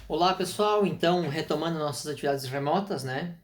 Olá pessoal, então retomando nossas atividades remotas, né?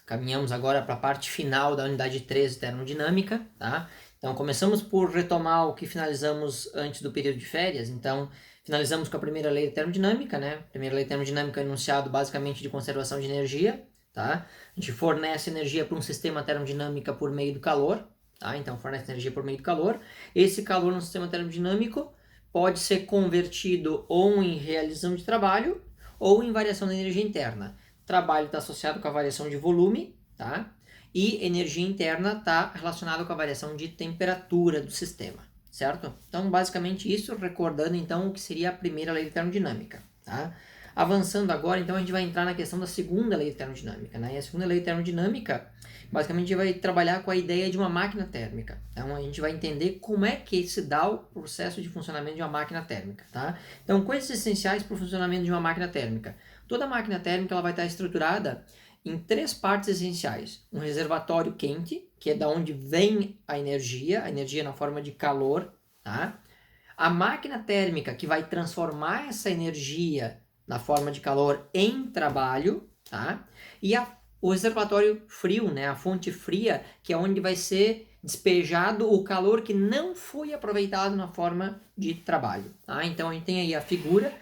Caminhamos agora para a parte final da unidade 3 de termodinâmica, tá? Então começamos por retomar o que finalizamos antes do período de férias, então finalizamos com a primeira lei da termodinâmica, né? A primeira lei da termodinâmica é um enunciado basicamente de conservação de energia, tá? A gente fornece energia para um sistema termodinâmico por meio do calor, tá? Então fornece energia por meio do calor. Esse calor no sistema termodinâmico pode ser convertido ou em realização de trabalho ou em variação da energia interna. Trabalho está associado com a variação de volume, tá? E energia interna está relacionada com a variação de temperatura do sistema, certo? Então, basicamente isso, recordando então o que seria a primeira lei de termodinâmica, tá? Avançando agora, então a gente vai entrar na questão da segunda lei de termodinâmica, né? E a segunda lei de termodinâmica, basicamente, a gente vai trabalhar com a ideia de uma máquina térmica. Então, a gente vai entender como é que se dá o processo de funcionamento de uma máquina térmica, tá? Então, coisas essenciais para o funcionamento de uma máquina térmica. Toda máquina térmica ela vai estar estruturada em três partes essenciais. Um reservatório quente, que é da onde vem a energia na forma de calor, tá? A máquina térmica, que vai transformar essa energia na forma de calor em trabalho, tá? E o reservatório frio, né? A fonte fria, que é onde vai ser despejado o calor que não foi aproveitado na forma de trabalho, tá? Então a gente tem aí a figura,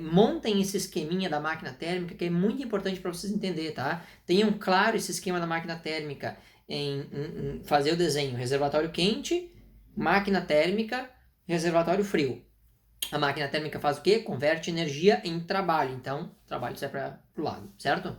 montem esse esqueminha da máquina térmica, que é muito importante para vocês entenderem, tá? Tenham claro esse esquema da máquina térmica em fazer o desenho, reservatório quente, máquina térmica, reservatório frio. A máquina térmica faz o quê? Converte energia em trabalho. Então, trabalho sai para o lado, certo?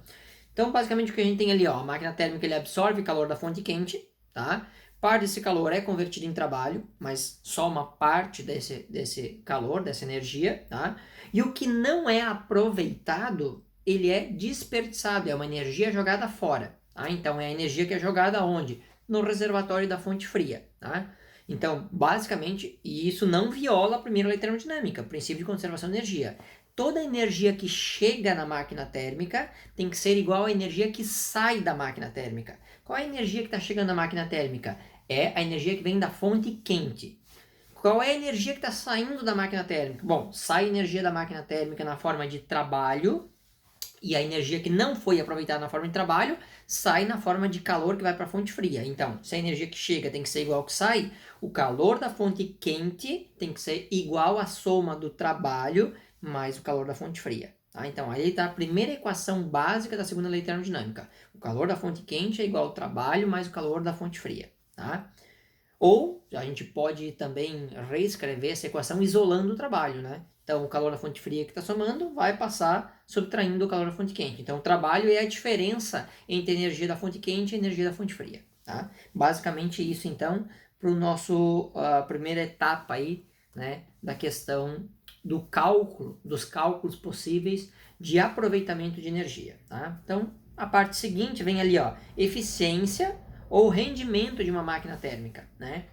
Então, basicamente, o que a gente tem ali, ó, a máquina térmica ele absorve calor da fonte quente, tá? Parte desse calor é convertido em trabalho, mas só uma parte desse calor, dessa energia, tá? E o que não é aproveitado, ele é desperdiçado, é uma energia jogada fora, tá? Então, é a energia que é jogada onde? No reservatório da fonte fria, tá? Então, basicamente, e isso não viola a primeira lei termodinâmica, o princípio de conservação de energia. Toda energia que chega na máquina térmica tem que ser igual à energia que sai da máquina térmica. Qual é a energia que está chegando na máquina térmica? É a energia que vem da fonte quente. Qual é a energia que está saindo da máquina térmica? Bom, sai energia da máquina térmica na forma de trabalho, e a energia que não foi aproveitada na forma de trabalho sai na forma de calor que vai para a fonte fria. Então, se a energia que chega tem que ser igual ao que sai, o calor da fonte quente tem que ser igual à soma do trabalho mais o calor da fonte fria. Tá? Então, aí está a primeira equação básica da segunda lei termodinâmica. O calor da fonte quente é igual ao trabalho mais o calor da fonte fria. Tá? Ou a gente pode também reescrever essa equação isolando o trabalho, né? Então, o calor da fonte fria que está somando vai passar subtraindo o calor da fonte quente. Então, o trabalho é a diferença entre a energia da fonte quente e a energia da fonte fria. Tá? Basicamente isso, então, para o nosso primeira etapa aí, né, da questão do cálculo, dos cálculos possíveis de aproveitamento de energia. Tá? Então, a parte seguinte vem ali, ó, eficiência ou rendimento de uma máquina térmica, né?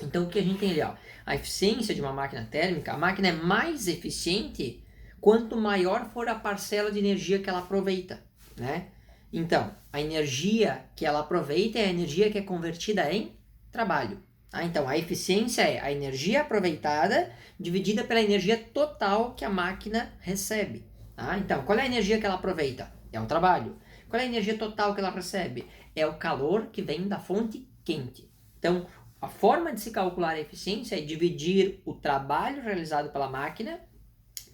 Então, o que a gente tem ali, ó, a eficiência de uma máquina térmica, a máquina é mais eficiente quanto maior for a parcela de energia que ela aproveita, né? Então, a energia que ela aproveita é a energia que é convertida em trabalho. Tá? Então, a eficiência é a energia aproveitada dividida pela energia total que a máquina recebe. Tá? Então, qual é a energia que ela aproveita? É o trabalho. Qual é a energia total que ela recebe? É o calor que vem da fonte quente. Então, a forma de se calcular a eficiência é dividir o trabalho realizado pela máquina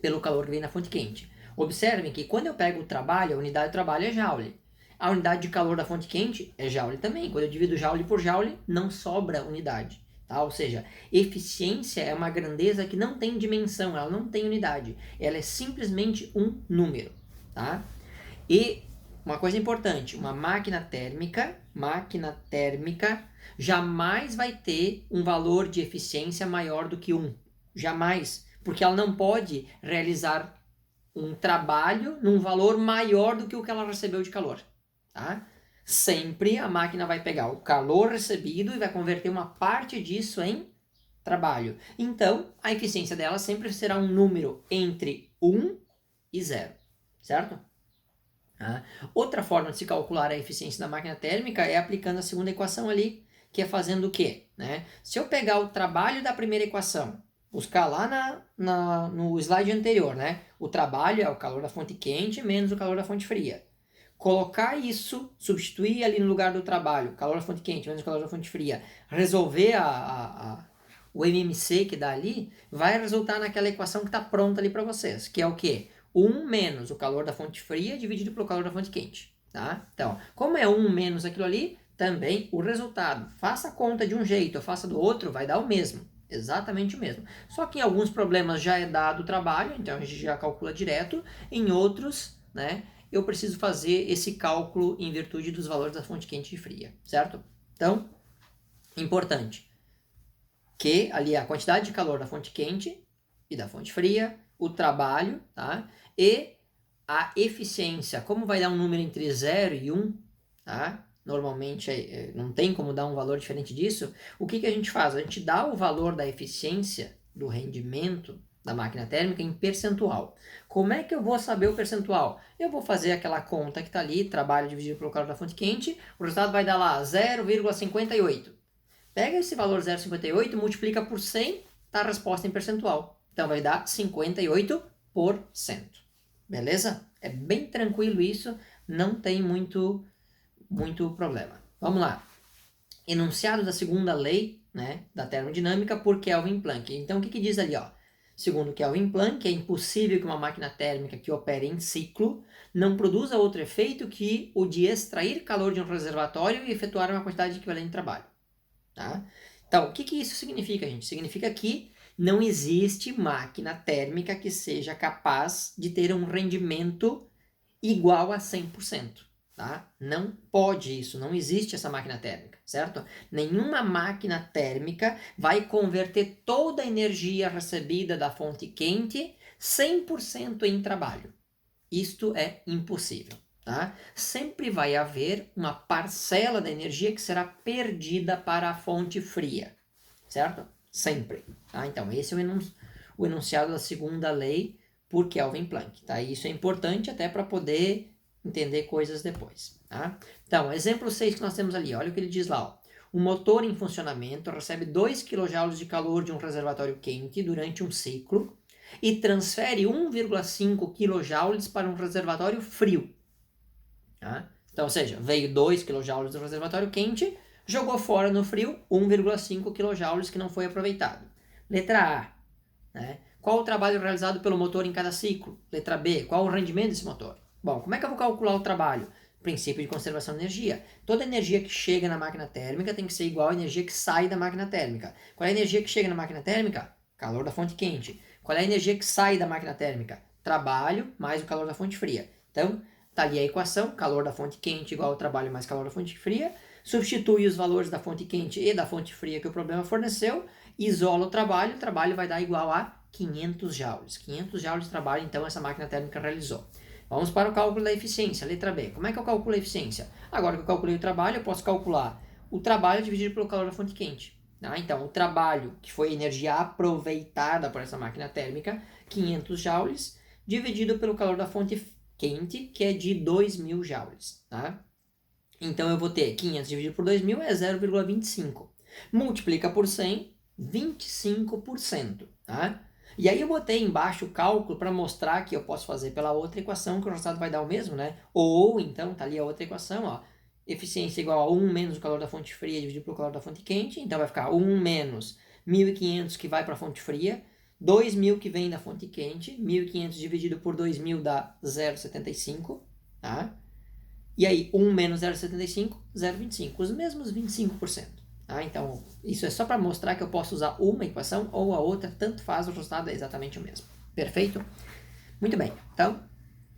pelo calor que vem da fonte quente. Observem que quando eu pego o trabalho, a unidade de trabalho é joule. A unidade de calor da fonte quente é joule também. Quando eu divido joule por joule, não sobra unidade. Tá? Ou seja, eficiência é uma grandeza que não tem dimensão, ela não tem unidade. Ela é simplesmente um número. Tá? E uma coisa importante, uma máquina térmica jamais vai ter um valor de eficiência maior do que 1. Jamais. Porque ela não pode realizar um trabalho num valor maior do que o que ela recebeu de calor. Tá? Sempre a máquina vai pegar o calor recebido e vai converter uma parte disso em trabalho. Então, a eficiência dela sempre será um número entre 1 e 0. Certo? Outra forma de se calcular a eficiência da máquina térmica é aplicando a segunda equação ali, que é fazendo o quê? Né? Se eu pegar o trabalho da primeira equação buscar lá no slide anterior, né? O trabalho é o calor da fonte quente menos o calor da fonte fria. Colocar isso, substituir ali no lugar do trabalho, calor da fonte quente menos o calor da fonte fria, resolver o MMC que dá ali, vai resultar naquela equação que está pronta ali para vocês, que é o quê? 1 menos o calor da fonte fria dividido pelo calor da fonte quente, tá? Então, como é 1 menos aquilo ali, também o resultado, faça a conta de um jeito ou faça do outro, vai dar o mesmo, exatamente o mesmo. Só que em alguns problemas já é dado o trabalho, então a gente já calcula direto, em outros, né, eu preciso fazer esse cálculo em virtude dos valores da fonte quente e fria, certo? Então, importante que ali a quantidade de calor da fonte quente e da fonte fria, o trabalho, tá? E a eficiência, como vai dar um número entre 0 e 1, tá? Normalmente não tem como dar um valor diferente disso. O que a gente faz? A gente dá o valor da eficiência, do rendimento da máquina térmica em percentual. Como é que eu vou saber o percentual? Eu vou fazer aquela conta que está ali, trabalho dividido pelo calor da fonte quente, o resultado vai dar lá 0,58. Pega esse valor 0,58, multiplica por 100, tá a resposta em percentual. Então vai dar 58%. Beleza? É bem tranquilo isso, não tem muito problema. Vamos lá. Enunciado da segunda lei, né, da termodinâmica por Kelvin Planck. Então o que diz ali, ó? Segundo Kelvin Planck, é impossível que uma máquina térmica que opere em ciclo não produza outro efeito que o de extrair calor de um reservatório e efetuar uma quantidade equivalente de trabalho. Tá? Então, o que isso significa, gente? Significa que não existe máquina térmica que seja capaz de ter um rendimento igual a 100%. Tá? Não pode isso, não existe essa máquina térmica, certo? Nenhuma máquina térmica vai converter toda a energia recebida da fonte quente 100% em trabalho. Isto é impossível. Tá? Sempre vai haver uma parcela da energia que será perdida para a fonte fria, certo? Sempre. Tá? Então, esse é o enunciado da segunda lei por Kelvin Planck. Tá? E isso é importante até para poder entender coisas depois. Tá? Então, exemplo 6 que nós temos ali, olha o que ele diz lá. Ó. O motor em funcionamento recebe 2 kJ de calor de um reservatório quente durante um ciclo e transfere 1,5 kJ para um reservatório frio. Tá? Então, ou seja, veio 2 kJ do reservatório quente, jogou fora no frio 1,5 kJ que não foi aproveitado. Letra A. Né? Qual o trabalho realizado pelo motor em cada ciclo? Letra B. Qual o rendimento desse motor? Bom, como é que eu vou calcular o trabalho? Princípio de conservação de energia. Toda energia que chega na máquina térmica tem que ser igual à energia que sai da máquina térmica. Qual é a energia que chega na máquina térmica? Calor da fonte quente. Qual é a energia que sai da máquina térmica? Trabalho mais o calor da fonte fria. Então, tá ali a equação, calor da fonte quente igual ao trabalho mais calor da fonte fria. Substitui os valores da fonte quente e da fonte fria que o problema forneceu. Isola o trabalho vai dar igual a 500 joules. 500 joules de trabalho, então, essa máquina térmica realizou. Vamos para o cálculo da eficiência, letra B. Como é que eu calculo a eficiência? Agora que eu calculei o trabalho, eu posso calcular o trabalho dividido pelo calor da fonte quente. Tá? Então, o trabalho, que foi a energia aproveitada por essa máquina térmica, 500 joules, dividido pelo calor da fonte quente, que é de 2.000 joules. Tá? Então, eu vou ter 500 dividido por 2.000 é 0,25. Multiplica por 100, 25%. Tá? E aí eu botei embaixo o cálculo para mostrar que eu posso fazer pela outra equação, que o resultado vai dar o mesmo, né? Ou então, tá ali a outra equação, ó. Eficiência igual a 1 menos o calor da fonte fria dividido pelo calor da fonte quente. Então vai ficar 1 menos 1.500 que vai para a fonte fria, 2.000 que vem da fonte quente, 1.500 dividido por 2.000 dá 0,75, tá? E aí 1 menos 0,75, 0,25, os mesmos 25%. Ah, então, isso é só para mostrar que eu posso usar uma equação ou a outra, tanto faz, o resultado é exatamente o mesmo. Perfeito? Muito bem. Então,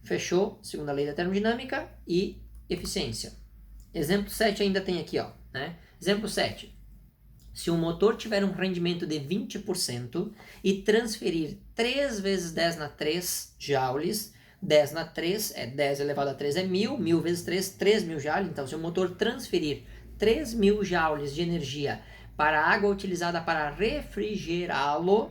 fechou segunda lei da termodinâmica e eficiência. Exemplo 7 ainda tem aqui, ó, né? Exemplo 7. Se um motor tiver um rendimento de 20% e transferir 3 vezes 10 na 3 joules, 10 na 3 é 10 elevado a 3 é 1.000, 1.000 vezes 3, 3.000 joules. Então, se o motor transferir 3.000 joules de energia para a água utilizada para refrigerá-lo,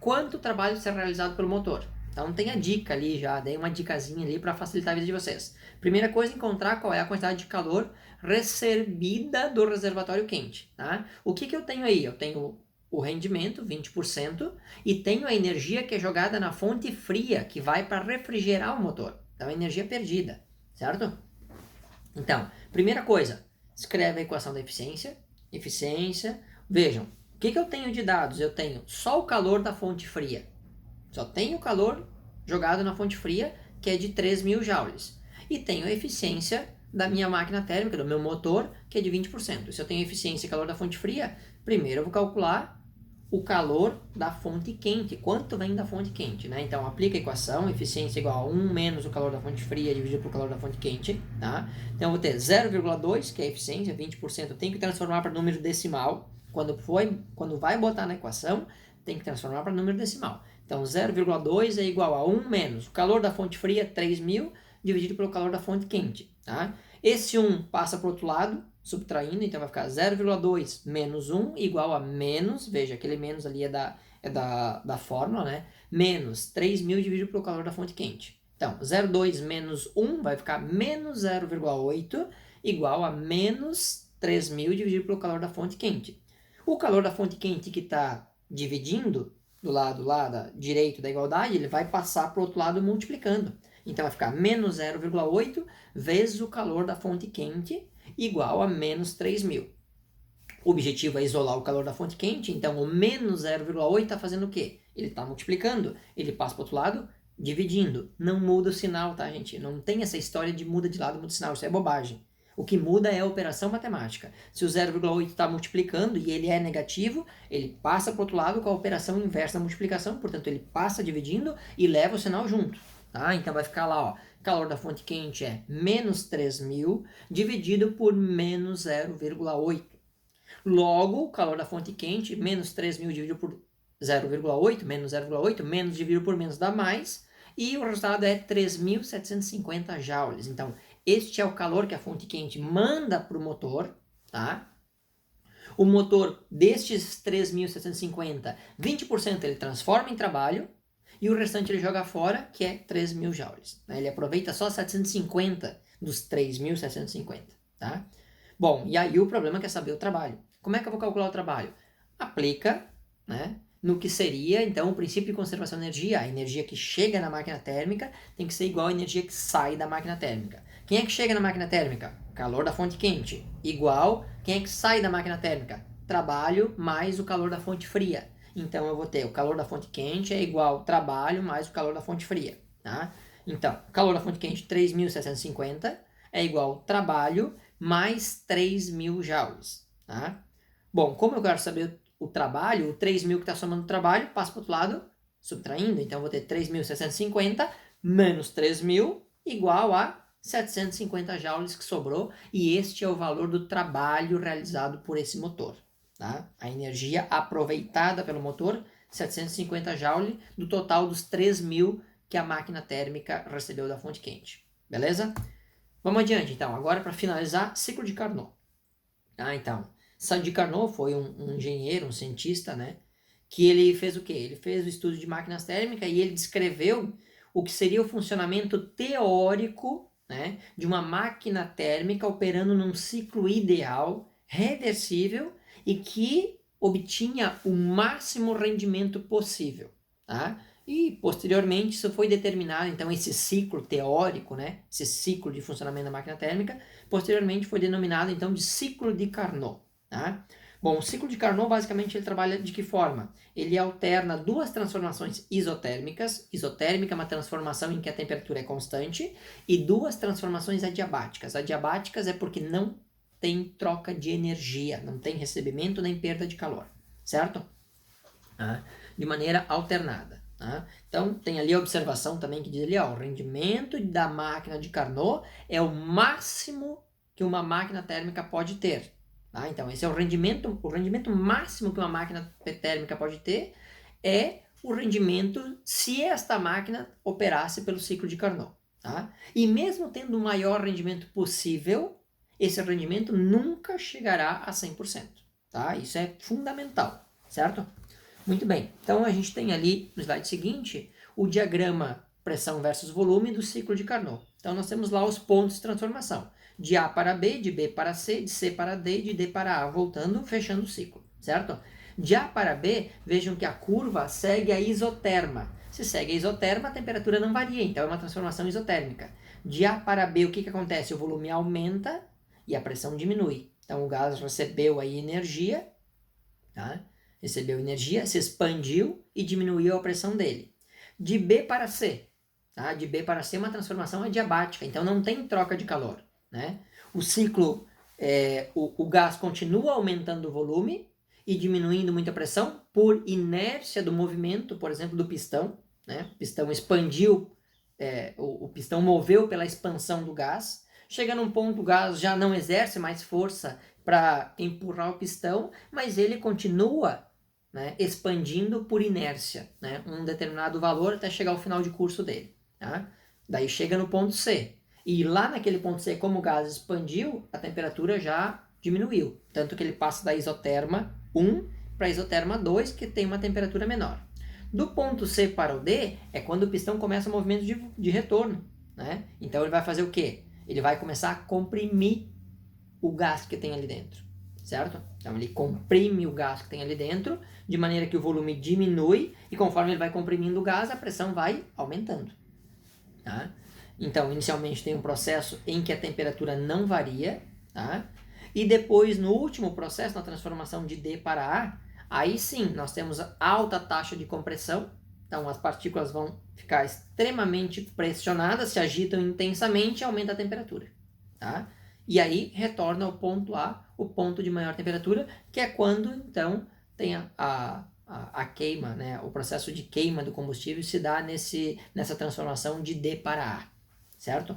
quanto trabalho será realizado pelo motor? Então tem a dica ali já, dei uma dicasinha ali para facilitar a vida de vocês. Primeira coisa, encontrar qual é a quantidade de calor recebida do reservatório quente. Tá? O que eu tenho aí? Eu tenho o rendimento, 20%, e tenho a energia que é jogada na fonte fria, que vai para refrigerar o motor. Então, energia perdida, certo? Então, primeira coisa, escreve a equação da eficiência. Eficiência, vejam, o que eu tenho de dados? Eu tenho só o calor da fonte fria. Só tenho o calor jogado na fonte fria, que é de 3.000 joules. E tenho a eficiência da minha máquina térmica, do meu motor, que é de 20%. Se eu tenho eficiência e calor da fonte fria, primeiro eu vou calcular o calor da fonte quente, quanto vem da fonte quente, né? Então, aplica a equação, eficiência igual a 1 menos o calor da fonte fria dividido pelo calor da fonte quente, tá? Então, eu vou ter 0,2, que é a eficiência, 20%, eu tenho que transformar para número decimal. Quando vai botar na equação, tem que transformar para número decimal. Então, 0,2 é igual a 1 menos o calor da fonte fria, 3.000, dividido pelo calor da fonte quente, tá? Esse 1 passa para o outro lado, subtraindo, então vai ficar 0,2 menos 1 igual a menos, veja, aquele menos ali é da fórmula, né? Menos 3.000 dividido pelo calor da fonte quente. Então, 0,2 menos 1 vai ficar menos 0,8 igual a menos 3.000 dividido pelo calor da fonte quente. O calor da fonte quente que está dividindo do lado lá direito da igualdade, ele vai passar para o outro lado multiplicando. Então, vai ficar menos 0,8 vezes o calor da fonte quente igual a menos 3.000. O objetivo é isolar o calor da fonte quente, então o menos 0,8 está fazendo o quê? Ele está multiplicando, ele passa para o outro lado, dividindo. Não muda o sinal, tá, gente? Não tem essa história de muda de lado, muda de sinal, isso é bobagem. O que muda é a operação matemática. Se o 0,8 está multiplicando e ele é negativo, ele passa para o outro lado com a operação inversa da multiplicação, portanto ele passa dividindo e leva o sinal junto. Tá? Então vai ficar lá, ó, calor da fonte quente é menos 3.000 dividido por menos 0,8. Logo, o calor da fonte quente, menos 3.000 dividido por 0,8, menos 0,8, menos dividido por menos dá mais, e o resultado é 3.750 joules. Então, este é o calor que a fonte quente manda para o motor, tá? O motor destes 3.750, 20% ele transforma em trabalho, e o restante ele joga fora, que é 3.000 joules. Né? Ele aproveita só 750 dos 3.750, tá? Bom, e aí o problema é saber o trabalho. Como é que eu vou calcular o trabalho? Aplica, né, no que seria, então, o princípio de conservação de energia. A energia que chega na máquina térmica tem que ser igual à energia que sai da máquina térmica. Quem é que chega na máquina térmica? Calor da fonte quente. Igual, quem é que sai da máquina térmica? Trabalho mais o calor da fonte fria. Então, eu vou ter o calor da fonte quente é igual trabalho mais o calor da fonte fria, tá? Então, calor da fonte quente, 3.750, é igual trabalho mais 3.000 joules, tá? Bom, como eu quero saber o trabalho, o 3.000 que está somando o trabalho, passa para o outro lado, subtraindo. Então, eu vou ter 3.750 menos 3.000 igual a 750 joules que sobrou. E este é o valor do trabalho realizado por esse motor. Tá? A energia aproveitada pelo motor, 750 joules, do total dos 3.000 que a máquina térmica recebeu da fonte quente. Beleza? Vamos adiante, então. Agora, para finalizar, ciclo de Carnot. Então, Sadi Carnot foi um engenheiro, um cientista, né? Que ele fez o quê? Ele fez o estudo de máquinas térmicas e ele descreveu o que seria o funcionamento teórico, né, de uma máquina térmica operando num ciclo ideal, reversível e que obtinha o máximo rendimento possível, tá? E, posteriormente, isso foi determinado, então, esse ciclo teórico, né, esse ciclo de funcionamento da máquina térmica, posteriormente foi denominado, então, de ciclo de Carnot, tá? Bom, o ciclo de Carnot, basicamente, ele trabalha de que forma? Ele alterna duas transformações isotérmicas. Isotérmica é uma transformação em que a temperatura é constante, e duas transformações adiabáticas. Adiabáticas é porque não tem troca de energia, não tem recebimento nem perda de calor, certo? De maneira alternada. Então, tem ali a observação também que diz ali, ó, o rendimento da máquina de Carnot é o máximo que uma máquina térmica pode ter. Então, esse é o rendimento máximo que uma máquina térmica pode ter é o rendimento se esta máquina operasse pelo ciclo de Carnot. E mesmo tendo o maior rendimento possível, esse rendimento nunca chegará a 100%. Isso é fundamental, certo? Muito bem, então a gente tem ali no slide seguinte o diagrama pressão versus volume do ciclo de Carnot. Então nós temos lá os pontos de transformação, de A para B, de B para C, de C para D, de D para A, voltando, fechando o ciclo, certo? De A para B, vejam que a curva segue a isoterma. Se segue a isoterma, a temperatura não varia, então é uma transformação isotérmica. De A para B, o que acontece? O volume aumenta e a pressão diminui. Então o gás recebeu aí energia, tá? Recebeu energia, se expandiu e diminuiu a pressão dele. De B para C, tá? De B para C é uma transformação adiabática, então não tem troca de calor, né? O ciclo, o gás continua aumentando o volume e diminuindo muito a pressão por inércia do movimento, por exemplo, do pistão, né? O pistão expandiu, o pistão moveu pela expansão do gás. Chega num ponto, o gás já não exerce mais força para empurrar o pistão, mas ele continua, né, expandindo por inércia, né, um determinado valor até chegar ao final de curso dele. Tá? Daí chega no ponto C. E lá naquele ponto C, como o gás expandiu, a temperatura já diminuiu. Tanto que ele passa da isoterma 1 para a isoterma 2, que tem uma temperatura menor. Do ponto C para o D é quando o pistão começa o movimento de retorno. Né? Então ele vai fazer o quê? Ele vai começar a comprimir o gás que tem ali dentro, certo? Então ele comprime o gás que tem ali dentro, de maneira que o volume diminui, e conforme ele vai comprimindo o gás, a pressão vai aumentando. Tá? Então, inicialmente tem um processo em que a temperatura não varia, tá? E depois, no último processo, na transformação de D para A, aí sim, nós temos alta taxa de compressão, então as partículas vão ficar extremamente pressionadas, se agitam intensamente e aumenta a temperatura. Tá? E aí retorna ao ponto A, o ponto de maior temperatura, que é quando então tem a queima, né? O processo de queima do combustível se dá nessa transformação de D para A, certo?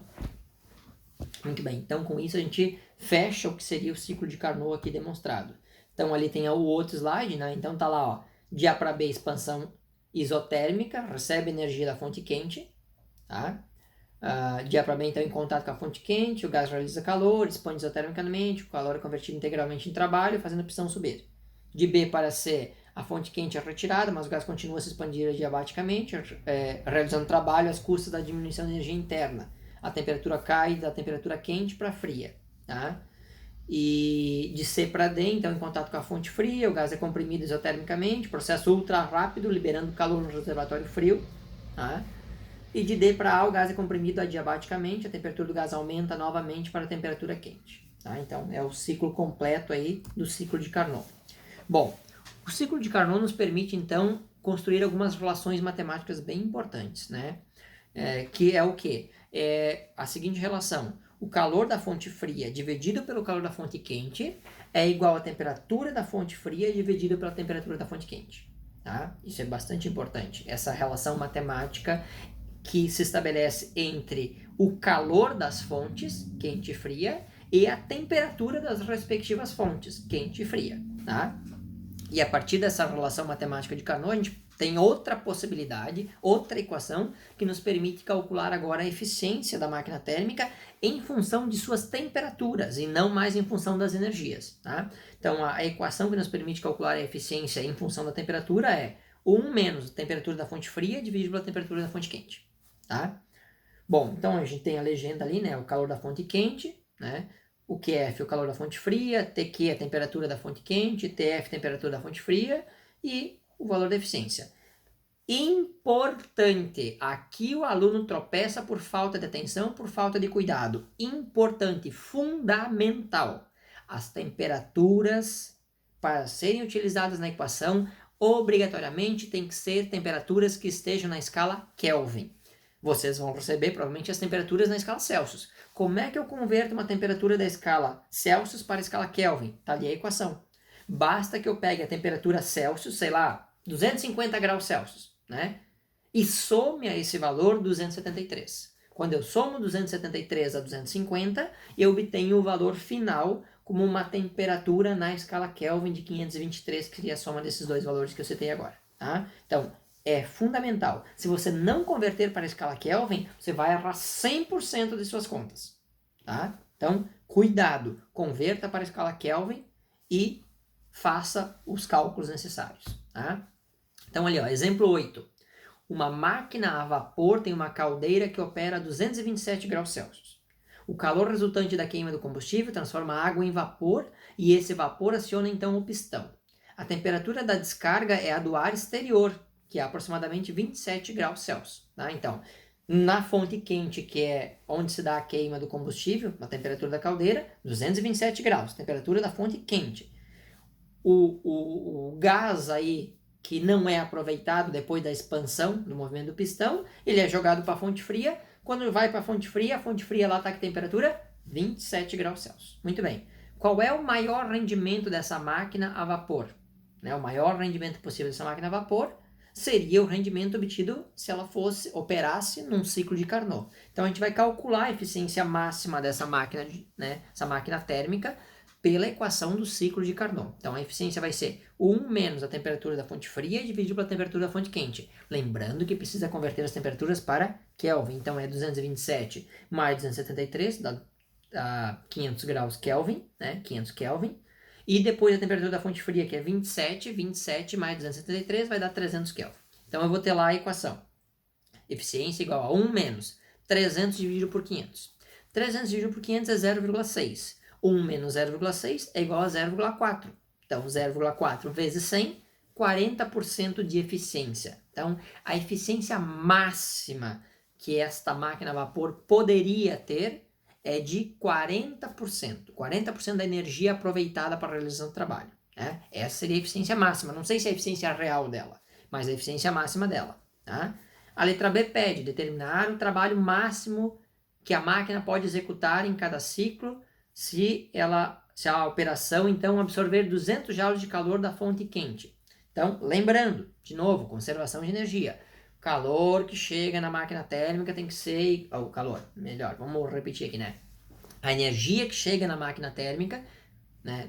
Muito bem, então com isso a gente fecha o que seria o ciclo de Carnot aqui demonstrado. Então ali tem o outro slide, né? Então tá lá, ó, de A para B, expansão isotérmica, recebe energia da fonte quente, tá? De A para B, então, em contato com a fonte quente, o gás realiza calor, expande isotermicamente, o calor é convertido integralmente em trabalho, fazendo a pistão subir. De B para C, a fonte quente é retirada, mas o gás continua a se expandir adiabaticamente, realizando trabalho às custas da diminuição de energia interna. A temperatura cai da temperatura quente para fria. Tá? E de C para D, então, em contato com a fonte fria, o gás é comprimido isotermicamente, processo ultra rápido, liberando calor no reservatório frio. Tá? E de D para A, o gás é comprimido adiabaticamente, a temperatura do gás aumenta novamente para a temperatura quente. Tá? Então, é o ciclo completo aí do ciclo de Carnot. Bom, o ciclo de Carnot nos permite, então, construir algumas relações matemáticas bem importantes, né? Que é o quê? É a seguinte relação. O calor da fonte fria dividido pelo calor da fonte quente é igual à temperatura da fonte fria dividido pela temperatura da fonte quente. Tá? Isso é bastante importante. Essa relação matemática que se estabelece entre o calor das fontes, quente e fria, e a temperatura das respectivas fontes, quente e fria. Tá? E a partir dessa relação matemática de Carnot, a gente tem outra possibilidade, outra equação, que nos permite calcular agora a eficiência da máquina térmica em função de suas temperaturas e não mais em função das energias. Tá? Então, a equação que nos permite calcular a eficiência em função da temperatura é 1 menos a temperatura da fonte fria dividido pela temperatura da fonte quente. Tá? Bom, então a gente tem a legenda ali, né? O calor da fonte quente, né? O QF, o calor da fonte fria, TQ, a temperatura da fonte quente, TF, temperatura da fonte fria, e o valor da eficiência. Importante, aqui o aluno tropeça por falta de atenção, por falta de cuidado. Importante, fundamental. As temperaturas, para serem utilizadas na equação, obrigatoriamente tem que ser temperaturas que estejam na escala Kelvin. Vocês vão receber provavelmente as temperaturas na escala Celsius. Como é que eu converto uma temperatura da escala Celsius para a escala Kelvin? Está ali a equação. Basta que eu pegue a temperatura Celsius, sei lá, 250 graus Celsius, né? E some a esse valor 273. Quando eu somo 273 a 250, eu obtenho o valor final como uma temperatura na escala Kelvin de 523, que seria a soma desses dois valores que eu citei agora. Tá? Então, é fundamental. Se você não converter para a escala Kelvin, você vai errar 100% de suas contas. Tá? Então, cuidado. Converta para a escala Kelvin e faça os cálculos necessários. Tá? Então, ali, ó, exemplo 8. Uma máquina a vapor tem uma caldeira que opera a 227 graus Celsius. O calor resultante da queima do combustível transforma a água em vapor e esse vapor aciona então o pistão. A temperatura da descarga é a do ar exterior, que é aproximadamente 27 graus Celsius. Tá? Então, na fonte quente, que é onde se dá a queima do combustível, na temperatura da caldeira, 227 graus, temperatura da fonte quente. O gás aí, que não é aproveitado depois da expansão do movimento do pistão, ele é jogado para a fonte fria. Quando vai para a fonte fria lá está com temperatura 27 graus Celsius. Muito bem. Qual é o maior rendimento dessa máquina a vapor? Né? O maior rendimento possível dessa máquina a vapor seria o rendimento obtido se ela operasse num ciclo de Carnot. Então a gente vai calcular a eficiência máxima dessa máquina, né, essa máquina térmica, pela equação do ciclo de Carnot. Então a eficiência vai ser 1 menos a temperatura da fonte fria dividido pela temperatura da fonte quente. Lembrando que precisa converter as temperaturas para Kelvin. Então é 227 mais 273, dá 500 graus Kelvin, né? 500 Kelvin. E depois a temperatura da fonte fria, que é 27 mais 273 vai dar 300 Kelvin. Então eu vou ter lá a equação. Eficiência igual a 1 menos 300 dividido por 500. 300 dividido por 500 é 0,6. 1 menos 0,6 é igual a 0,4. Então 0,4 vezes 100, 40% de eficiência. Então a eficiência máxima que esta máquina a vapor poderia ter é de 40%. 40% da energia aproveitada para a realização do trabalho. Né? Essa seria a eficiência máxima. Não sei se é a eficiência real dela, mas a eficiência máxima dela. Tá? A letra B pede determinar o trabalho máximo que a máquina pode executar em cada ciclo se a operação, então, absorver 200 joules de calor da fonte quente. Então, lembrando, de novo, conservação de energia. O calor que chega na máquina térmica tem que ser... o calor, melhor, vamos repetir aqui, né? A energia que chega na máquina térmica, né,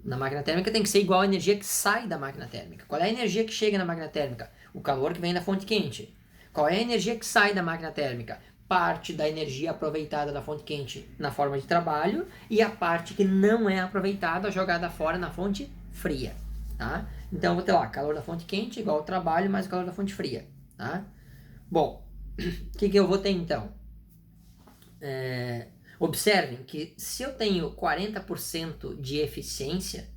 na máquina térmica tem que ser igual à energia que sai da máquina térmica. Qual é a energia que chega na máquina térmica? O calor que vem da fonte quente. Qual é a energia que sai da máquina térmica? Parte da energia aproveitada da fonte quente na forma de trabalho e a parte que não é aproveitada jogada fora na fonte fria. Tá? Então eu vou ter lá calor da fonte quente igual ao trabalho mais o calor da fonte fria. Tá? Bom, o que eu vou ter então? Observem que se eu tenho 40% de eficiência,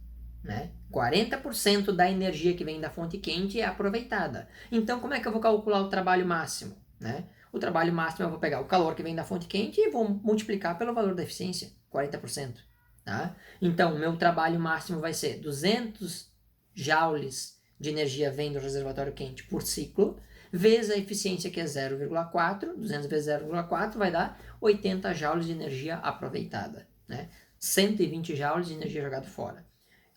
né, 40% da energia que vem da fonte quente é aproveitada. Então como é que eu vou calcular o trabalho máximo? Né? O trabalho máximo eu vou pegar o calor que vem da fonte quente e vou multiplicar pelo valor da eficiência, 40%. Tá? Então o meu trabalho máximo vai ser 200 joules de energia vem do reservatório quente por ciclo, vezes a eficiência que é 0,4, 200 vezes 0,4 vai dar 80 joules de energia aproveitada, né? 120 joules de energia jogada fora.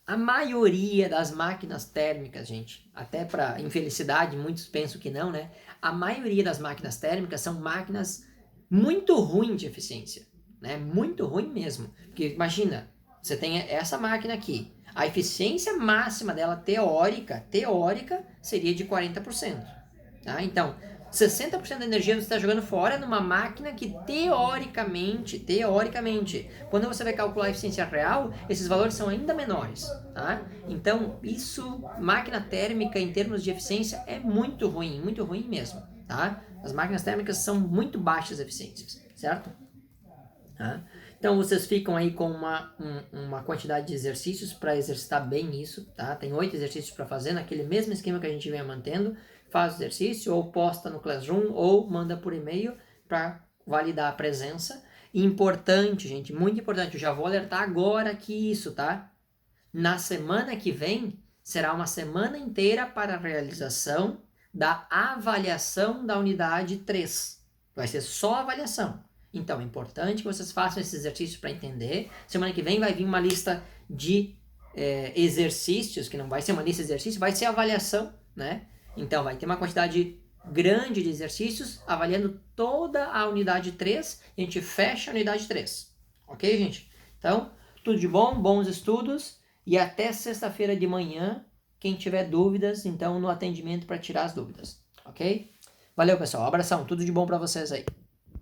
A maioria das máquinas térmicas, gente, até para infelicidade, muitos pensam que não, né? A maioria das máquinas térmicas são máquinas muito ruins de eficiência, né? Muito ruim mesmo. Porque imagina, você tem essa máquina aqui, a eficiência máxima dela teórica seria de 40%. Tá? Então, 60% da energia você está jogando fora numa máquina que teoricamente, quando você vai calcular a eficiência real, esses valores são ainda menores. Tá? Então, máquina térmica em termos de eficiência é muito ruim mesmo. Tá? As máquinas térmicas são muito baixas eficiências, certo? Tá? Então vocês ficam aí com uma quantidade de exercícios para exercitar bem isso, tá? Tem 8 exercícios para fazer naquele mesmo esquema que a gente vem mantendo. Faz o exercício ou posta no Classroom ou manda por e-mail para validar a presença. E importante, gente, muito importante, eu já vou alertar agora aqui isso, tá? Na semana que vem será uma semana inteira para a realização da avaliação da unidade 3. Vai ser só avaliação. Então, é importante que vocês façam esse exercício para entender. Semana que vem vai vir uma lista de exercícios, que não vai ser uma lista de exercícios, vai ser avaliação, né? Então, vai ter uma quantidade grande de exercícios, avaliando toda a unidade 3, e a gente fecha a unidade 3. Ok, gente? Então, tudo de bom, bons estudos, e até sexta-feira de manhã, quem tiver dúvidas, então, no atendimento para tirar as dúvidas. Ok? Valeu, pessoal. Abração. Tudo de bom para vocês aí.